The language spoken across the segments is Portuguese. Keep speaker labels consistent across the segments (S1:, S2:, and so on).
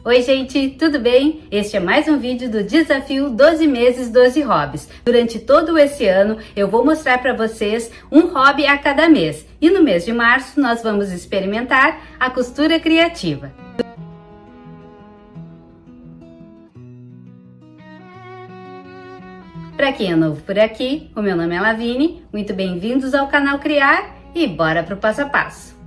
S1: Oi gente, tudo bem? Este é mais um vídeo do Desafio 12 meses 12 hobbies. Durante todo esse ano eu vou mostrar para vocês um hobby a cada mês. E no mês de março nós vamos experimentar a costura criativa. Para quem é novo por aqui, o meu nome é Lavínia, muito bem-vindos ao canal Criar e bora pro passo a passo.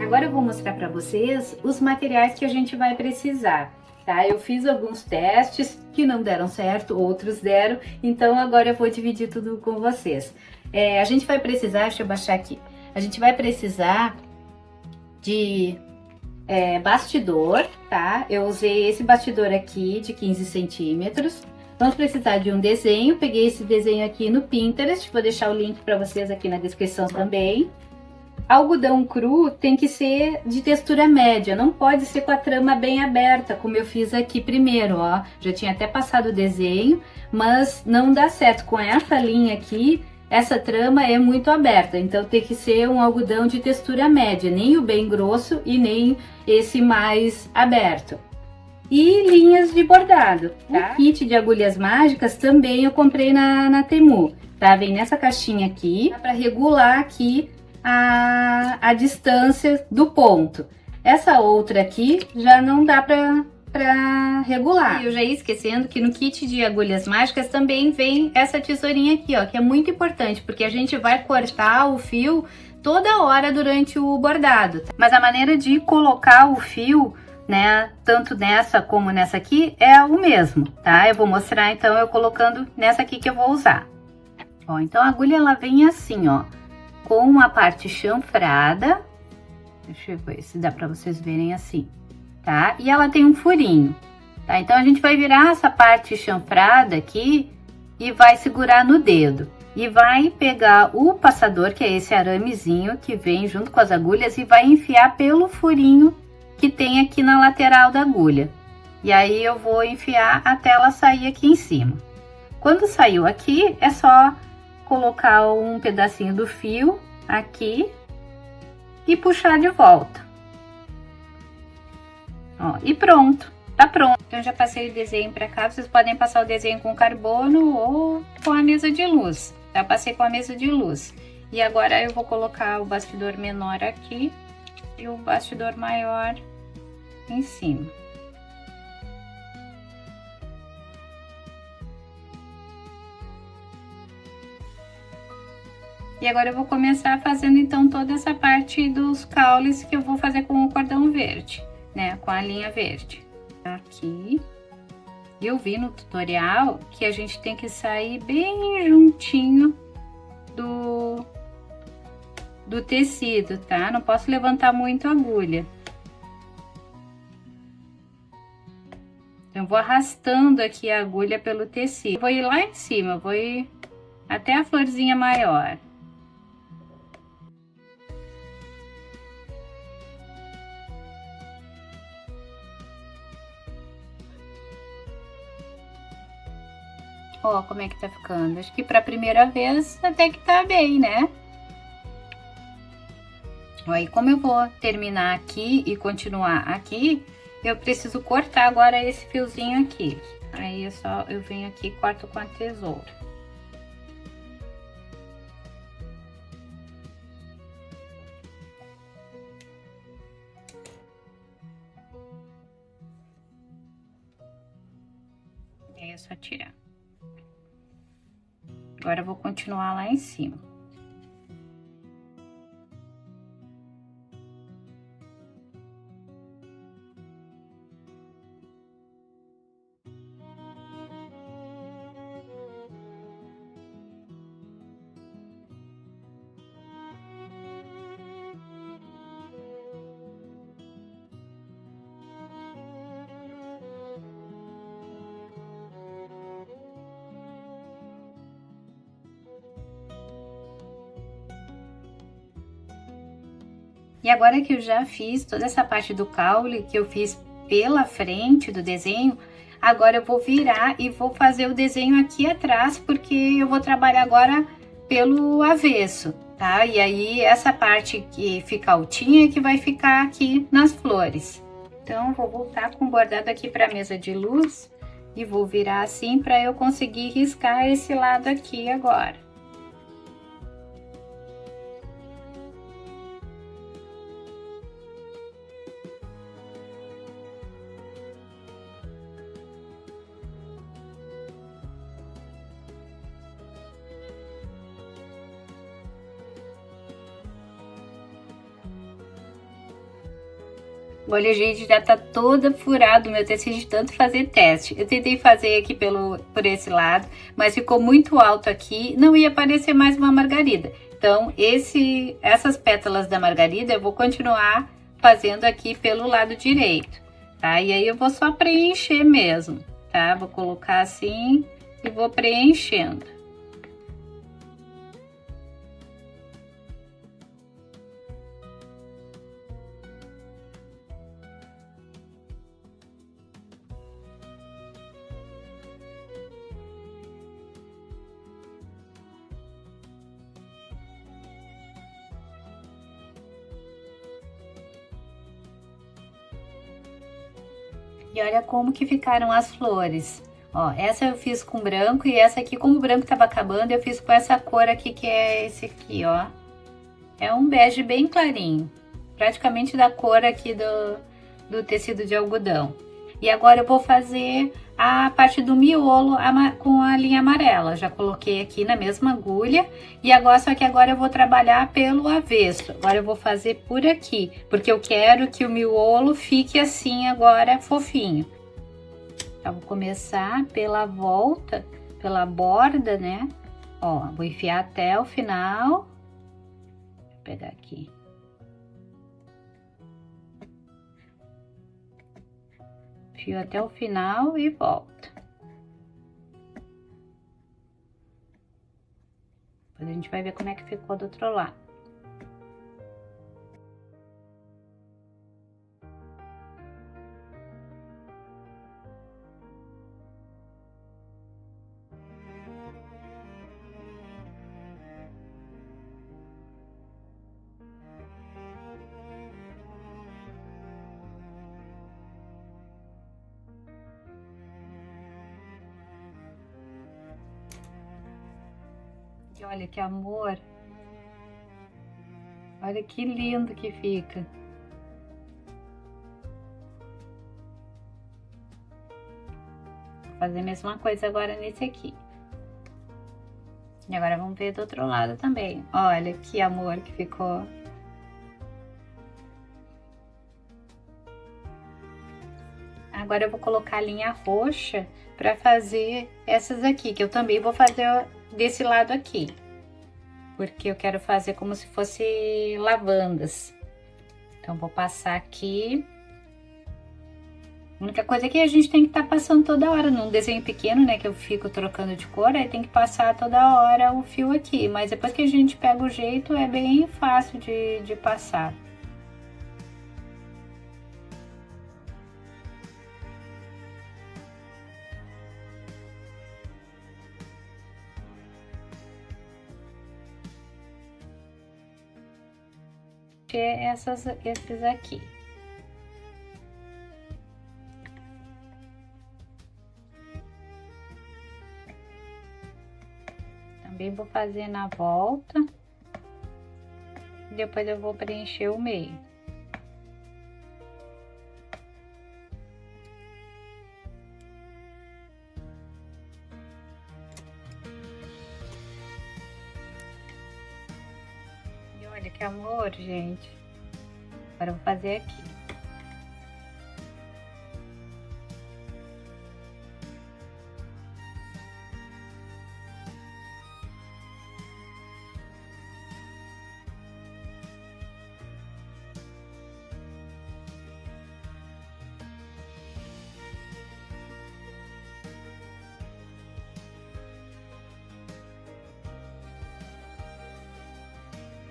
S1: Agora eu vou mostrar para vocês os materiais que a gente vai precisar, tá? Eu fiz alguns testes que não deram certo, outros deram, então agora eu vou dividir tudo com vocês. A gente vai precisar, deixa eu baixar aqui, a gente vai precisar de bastidor, tá? Eu usei esse bastidor aqui de 15 centímetros. Vamos precisar de um desenho, peguei esse desenho aqui no Pinterest, vou deixar o link para vocês aqui na descrição também. Algodão cru tem que ser de textura média, não pode ser com a trama bem aberta, como eu fiz aqui primeiro, ó. Já tinha até passado o desenho, mas não dá certo. Com essa linha aqui, essa trama é muito aberta, então tem que ser um algodão de textura média, nem o bem grosso e nem esse mais aberto. E linhas de bordado, tá? O kit de agulhas mágicas também eu comprei na Temu, tá? Vem nessa caixinha aqui, dá pra regular aqui a distância do ponto. Essa outra aqui já não dá pra regular. E eu já ia esquecendo que no kit de agulhas mágicas também vem essa tesourinha aqui, ó, que é muito importante, porque a gente vai cortar o fio toda hora durante o bordado. Mas a maneira de colocar o fio, né, tanto nessa como nessa aqui, é o mesmo, tá? Eu vou mostrar então eu colocando nessa aqui que eu vou usar. Ó, então a agulha ela vem assim, ó, com a parte chanfrada, deixa eu ver se dá para vocês verem assim, tá? E ela tem um furinho, tá? Então a gente vai virar essa parte chanfrada aqui e vai segurar no dedo. E vai pegar o passador, que é esse aramezinho que vem junto com as agulhas, e vai enfiar pelo furinho que tem aqui na lateral da agulha. E aí eu vou enfiar até ela sair aqui em cima. Quando saiu aqui, é só colocar um pedacinho do fio aqui e puxar de volta. Ó, e pronto, tá pronto. Então já passei o desenho para cá, vocês podem passar o desenho com carbono ou com a mesa de luz. Já passei com a mesa de luz. E agora eu vou colocar o bastidor menor aqui e o bastidor maior em cima. E agora eu vou começar fazendo então toda essa parte dos caules que eu vou fazer com o cordão verde, né? Com a linha verde. Aqui. Eu vi no tutorial que a gente tem que sair bem juntinho do tecido, tá? Não posso levantar muito a agulha. Então, eu vou arrastando aqui a agulha pelo tecido. Eu vou ir lá em cima, vou ir até a florzinha maior. Ó, como é que tá ficando. Acho que pra primeira vez até que tá bem, né? Ó, e como eu vou terminar aqui e continuar aqui, eu preciso cortar agora esse fiozinho aqui. Aí eu venho aqui e corto com a tesoura. E aí é só tirar. Agora eu vou continuar lá em cima. E agora que eu já fiz toda essa parte do caule, que eu fiz pela frente do desenho, Agora eu vou virar e vou fazer o desenho aqui atrás, porque eu vou trabalhar agora pelo avesso, tá? E aí essa parte que fica altinha é que vai ficar aqui nas flores. Então vou voltar com o bordado aqui para a mesa de luz e vou virar assim para eu conseguir riscar esse lado aqui agora. Olha, gente, já tá toda furado o meu tecido de tanto fazer teste. Eu tentei fazer aqui por esse lado, mas ficou muito alto aqui, não ia parecer mais uma margarida. Então, essas pétalas da margarida eu vou continuar fazendo aqui pelo lado direito, tá? E aí eu vou só preencher mesmo, tá? Vou colocar assim e vou preenchendo. E olha como que ficaram as flores. Ó, essa eu fiz com branco e essa aqui, como o branco tava acabando, eu fiz com essa cor aqui, que é esse aqui, ó. É um bege bem clarinho, praticamente da cor aqui do tecido de algodão. E agora eu vou fazer a parte do miolo com a linha amarela. Já coloquei aqui na mesma agulha e agora, só que agora eu vou trabalhar pelo avesso. Agora eu vou fazer por aqui, porque eu quero que o miolo fique assim agora fofinho. Então vou começar pela volta, pela borda, né? Ó, vou enfiar até o final. Vou pegar aqui. Fio até o final e volta. Depois a gente vai ver como é que ficou do outro lado. E olha que amor. Olha que lindo que fica. Vou fazer a mesma coisa agora nesse aqui. E agora vamos ver do outro lado também. Olha que amor que ficou. Agora eu vou colocar a linha roxa para fazer essas aqui, que eu também vou fazer desse lado aqui, porque eu quero fazer como se fosse lavandas. Então vou passar aqui. A única coisa é que a gente tem que estar passando toda hora num desenho pequeno, né, que eu fico trocando de cor, aí tem que passar toda hora o fio aqui, mas depois que a gente pega o jeito é bem fácil de passar. Esses aqui. Também vou fazer na volta. E depois eu vou preencher o meio. Olha que amor, gente. Agora eu vou fazer aqui.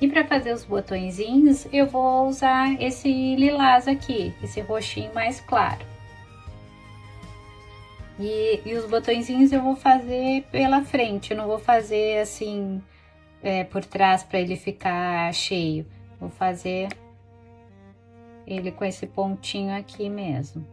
S1: E para fazer os botõezinhos, eu vou usar esse lilás aqui, esse roxinho mais claro. E os botõezinhos eu vou fazer pela frente, eu não vou fazer assim por trás para ele ficar cheio. Vou fazer ele com esse pontinho aqui mesmo.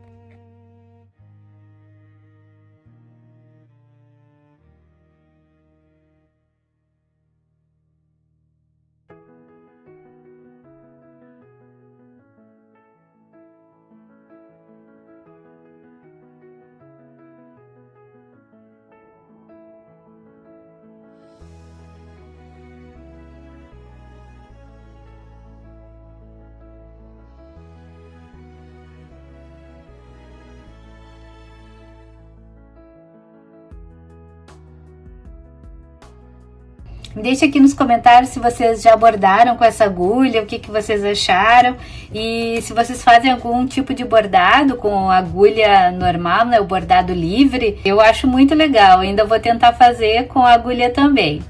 S1: Deixe aqui nos comentários se vocês já bordaram com essa agulha, o que vocês acharam. E se vocês fazem algum tipo de bordado com agulha normal, né, o bordado livre, eu acho muito legal. Ainda vou tentar fazer com a agulha também.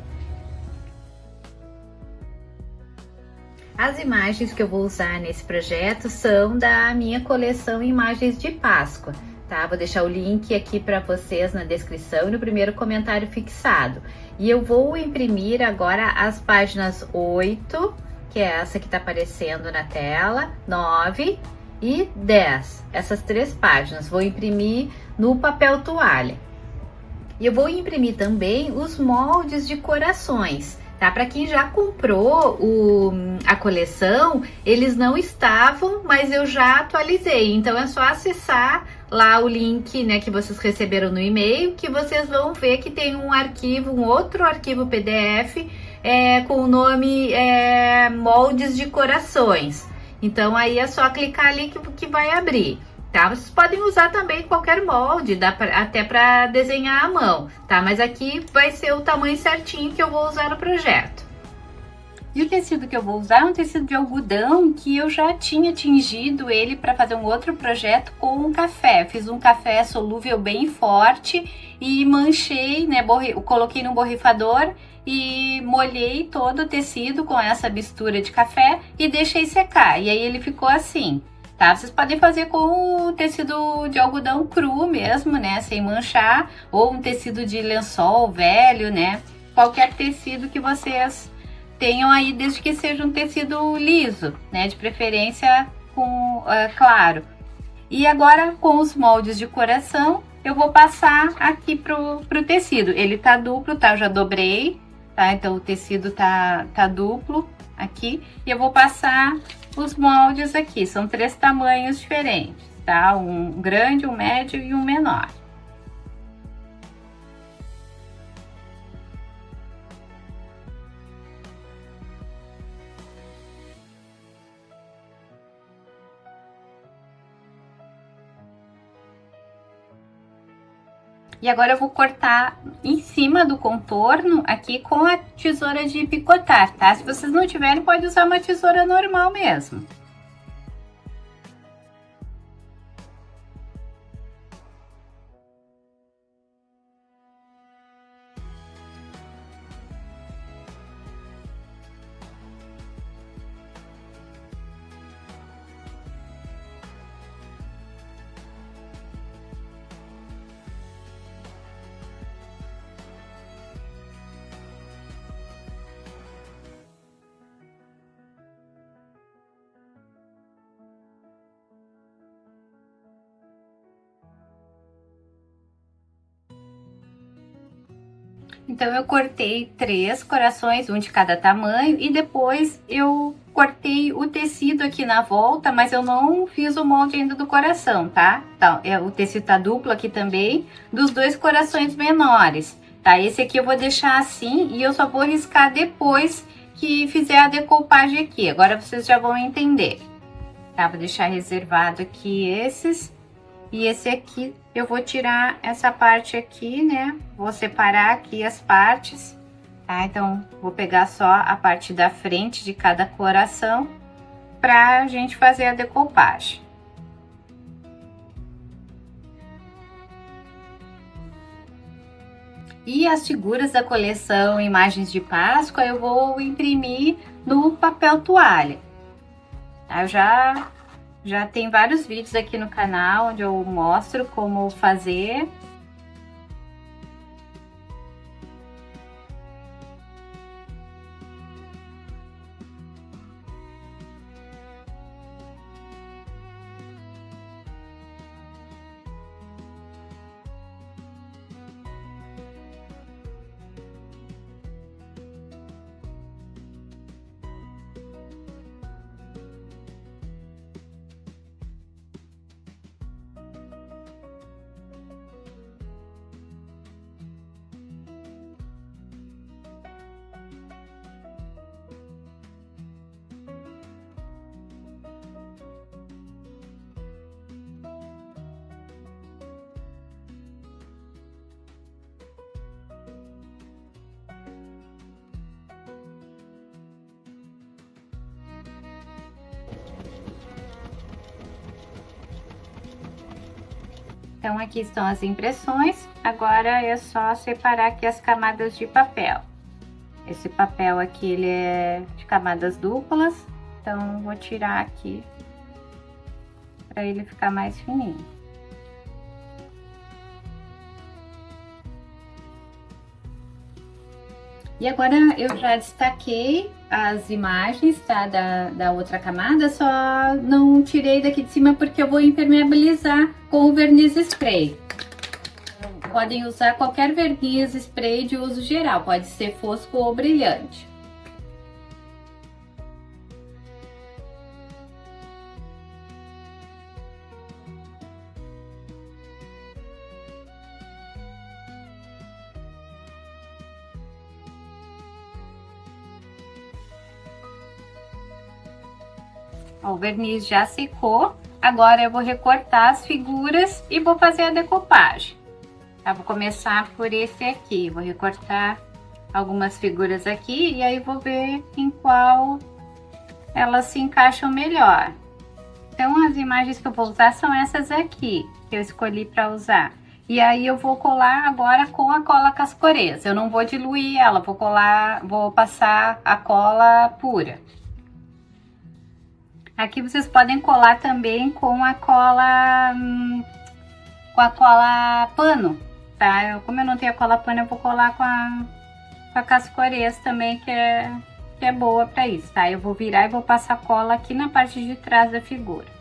S1: As imagens que eu vou usar nesse projeto são da minha coleção Imagens de Páscoa, tá? Vou deixar o link aqui para vocês na descrição e no primeiro comentário fixado. E eu vou imprimir agora as páginas 8, que é essa que tá aparecendo na tela, 9 e 10. Essas 3 páginas vou imprimir no papel toalha. E eu vou imprimir também os moldes de corações. Tá? Para quem já comprou a coleção, eles não estavam, mas eu já atualizei. Então é só acessar lá o link, né, que vocês receberam no e-mail, que vocês vão ver que tem um arquivo, um outro arquivo PDF com o nome Moldes de Corações. Então aí é só clicar ali que vai abrir. Tá? Vocês podem usar também qualquer molde, dá até para desenhar à mão, tá? Mas aqui vai ser o tamanho certinho que eu vou usar no projeto. E o tecido que eu vou usar é um tecido de algodão que eu já tinha tingido ele para fazer um outro projeto com um café. Fiz um café solúvel bem forte e manchei, né? Coloquei no borrifador e molhei todo o tecido com essa mistura de café e deixei secar. E aí ele ficou assim. Tá? Vocês podem fazer com o tecido de algodão cru mesmo, né? Sem manchar, ou um tecido de lençol velho, né? Qualquer tecido que vocês tenham aí, desde que seja um tecido liso, né? De preferência com claro. E agora, com os moldes de coração, eu vou passar aqui pro tecido. Ele tá duplo, tá? Eu já dobrei, tá? Então o tecido tá duplo aqui. E eu vou passar os moldes aqui, são 3 tamanhos diferentes, tá? Um grande, um médio e um menor. E agora eu vou cortar em cima do contorno aqui com a tesoura de picotar, tá? Se vocês não tiverem, pode usar uma tesoura normal mesmo. Então eu cortei 3 corações, um de cada tamanho, e depois eu cortei o tecido aqui na volta, mas eu não fiz o molde ainda do coração, tá? Então, o tecido tá duplo aqui também, dos 2 corações menores, tá? Esse aqui eu vou deixar assim e eu só vou riscar depois que fizer a decoupagem aqui. Agora vocês já vão entender, tá? Vou deixar reservado aqui esses. E esse aqui eu vou tirar essa parte aqui, né? Vou separar aqui as partes, tá? Então, vou pegar só a parte da frente de cada coração pra gente fazer a decoupagem. E as figuras da coleção Imagens de Páscoa eu vou imprimir no papel toalha. Eu já tem vários vídeos aqui no canal onde eu mostro como fazer. Então aqui estão as impressões, agora é só separar aqui as camadas de papel. Esse papel aqui ele é de camadas duplas, então vou tirar aqui para ele ficar mais fininho. E agora eu já destaquei as imagens, tá, da outra camada, só não tirei daqui de cima porque eu vou impermeabilizar com o verniz spray. Podem usar qualquer verniz spray de uso geral, pode ser fosco ou brilhante. Ó, o verniz já secou, agora eu vou recortar as figuras e vou fazer a decopagem. Tá, vou começar por esse aqui, vou recortar algumas figuras aqui e aí vou ver em qual elas se encaixam melhor. Então as imagens que eu vou usar são essas aqui, que eu escolhi para usar. E aí eu vou colar agora com a cola Cascorez, eu não vou diluir ela, vou passar a cola pura. Aqui vocês podem colar também com a cola pano, tá? Como eu não tenho a cola pano, eu vou colar com a Cascorez também, que é boa para isso, tá? Eu vou virar e vou passar cola aqui na parte de trás da figura.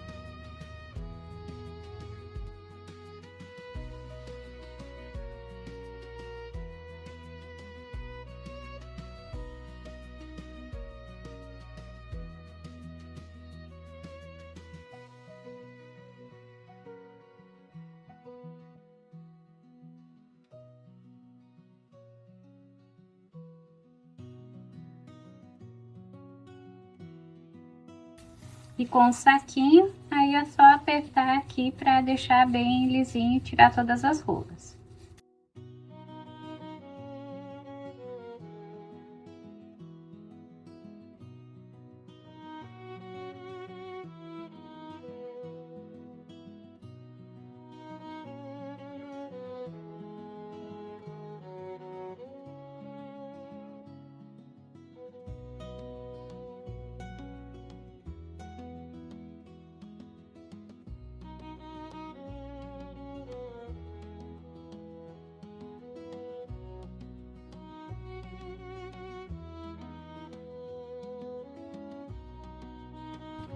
S1: E com o saquinho, aí é só apertar aqui para deixar bem lisinho e tirar todas as rugas.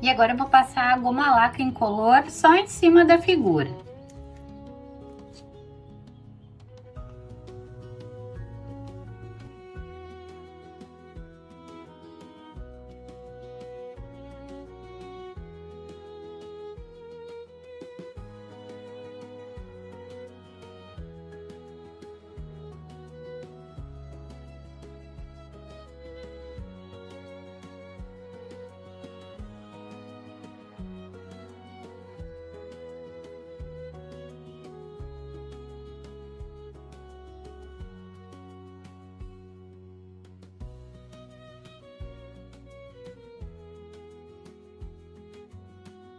S1: E agora eu vou passar a goma laca incolor só em cima da figura.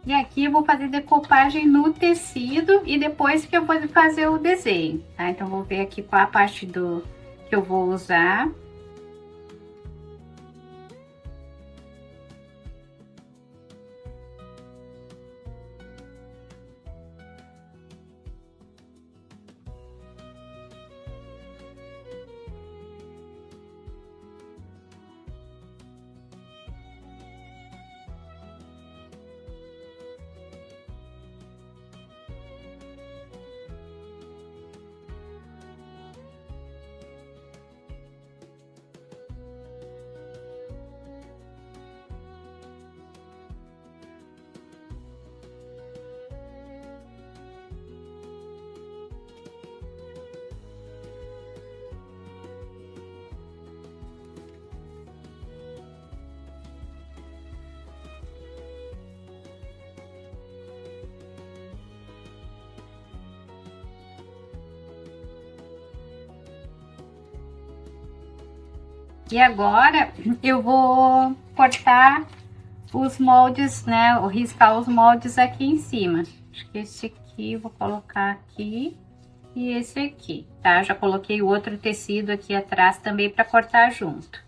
S1: E aqui eu vou fazer decopagem no tecido e depois que eu vou fazer o desenho, tá? Então, vou ver aqui qual a parte que eu vou usar. E agora eu vou cortar os moldes, né? Ou riscar os moldes aqui em cima. Acho que esse aqui aqui, vou colocar aqui e esse aqui, tá? Já coloquei o outro tecido aqui atrás também para cortar junto.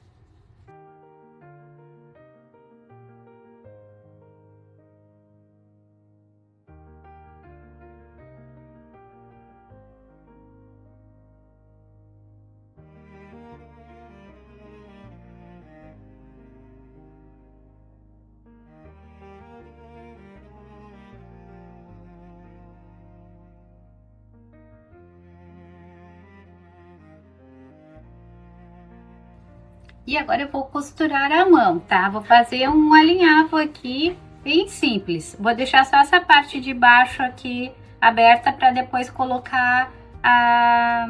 S1: E agora eu vou costurar a mão, tá? Vou fazer um alinhavo aqui, bem simples. Vou deixar só essa parte de baixo aqui aberta para depois colocar a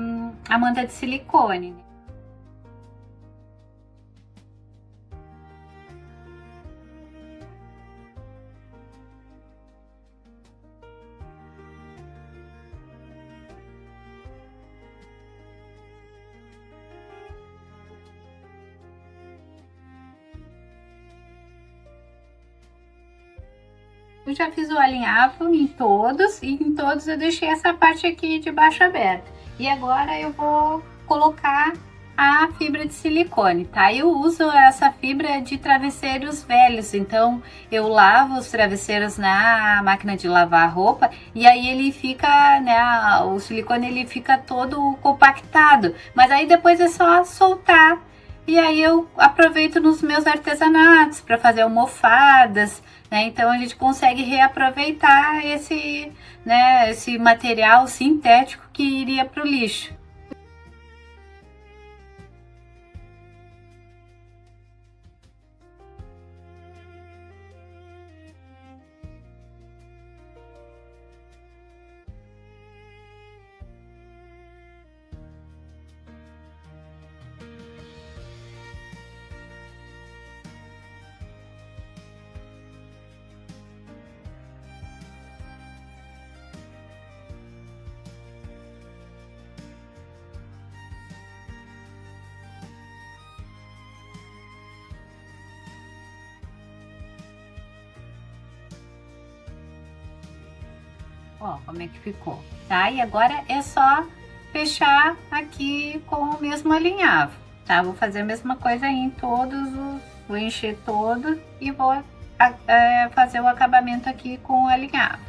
S1: manta de silicone. Eu já fiz o alinhavo em todos, e em todos eu deixei essa parte aqui de baixo aberta. E agora eu vou colocar a fibra de silicone, tá? Eu uso essa fibra de travesseiros velhos, então eu lavo os travesseiros na máquina de lavar roupa e aí ele fica, né, o silicone ele fica todo compactado, mas aí depois é só soltar. E aí eu aproveito nos meus artesanatos para fazer almofadas, né? Então a gente consegue reaproveitar esse, né, esse material sintético que iria para o lixo. Ó, como é que ficou, tá? E agora é só fechar aqui com o mesmo alinhavo, tá? Vou fazer a mesma coisa em todos os... Vou encher todo e vou fazer o acabamento aqui com o alinhavo.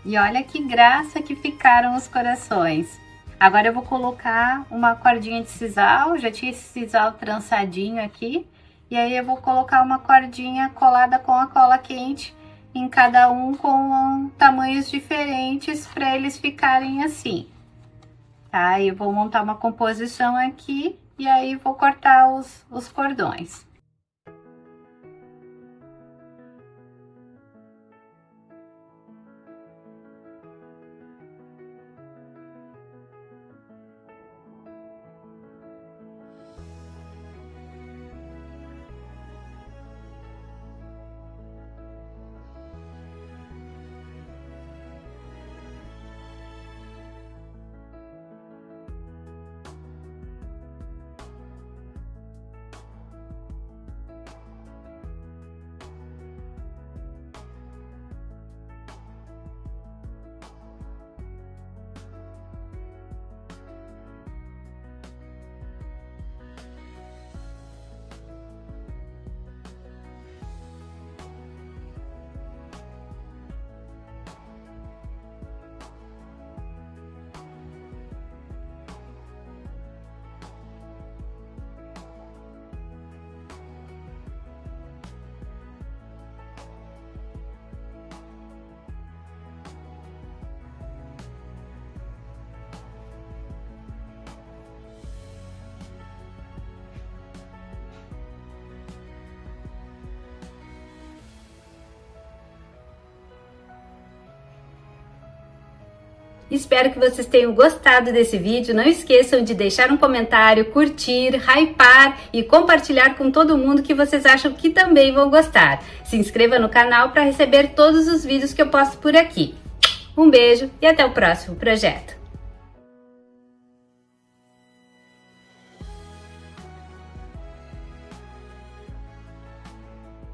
S1: E olha que graça que ficaram os corações. Agora eu vou colocar uma cordinha de sisal, já tinha esse sisal trançadinho aqui. E aí eu vou colocar uma cordinha colada com a cola quente em cada um com tamanhos diferentes para eles ficarem assim, tá? Eu vou montar uma composição aqui e aí vou cortar os cordões. Espero que vocês tenham gostado desse vídeo. Não esqueçam de deixar um comentário, curtir, hypar e compartilhar com todo mundo que vocês acham que também vão gostar. Se inscreva no canal para receber todos os vídeos que eu posto por aqui. Um beijo e até o próximo projeto.